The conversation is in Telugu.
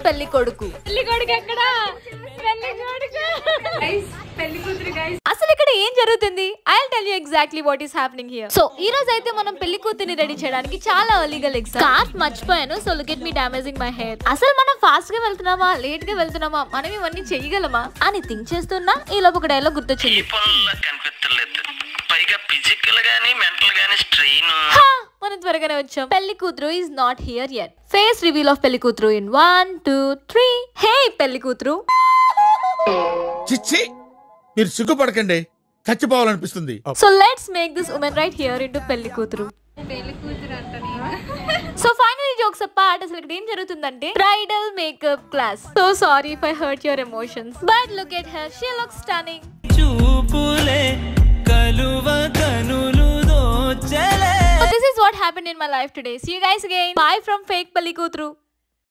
పెళ్లి కొడుకు. అసలు ఇక్కడ ఏం జరుగుతుంది? I'll tell you exactly what is happening here. So ఈ రోజు అయితే మనం పెళ్లి కూతుర్ని రెడీ చేయడానికి చాలా ఎర్లీగా స్కార్ఫ్ మర్చిపోయాను. So look at me damaging my hair. అసలు మనం ఫాస్ట్ గా వెళ్తున్నామా లేట్ గా వెళ్తున్నామా, మనం ఇవన్నీ చేయగలమా అని థింక్ చేస్తున్నా ఈ లోపు ఒక డైలాగ్ గుర్తొచ్చింది. మనం త్వరగానే వచ్చాం. పెళ్లి కూతురు is not here yet. Face reveal of పెళ్లి కూతురు in 1 2 3. Hey పెళ్లి కూతురు. చిచ్చి మీరు సిగ్గుపడకండి, చచ్చిపోవాలనిపిస్తుంది. So let's make this woman right here into పెళ్లి కూతురు. So finally jokes apart, అసలు ఇక్కడ ఏం జరుగుతుందంటే bridal makeup class. So sorry if I hurt your emotions, but look at her, she looks stunning. చూపులే కలువ కనులు దోచలే. So this is what happened in my life today. See you guys again. Bye from fake పెళ్లి కూతురు.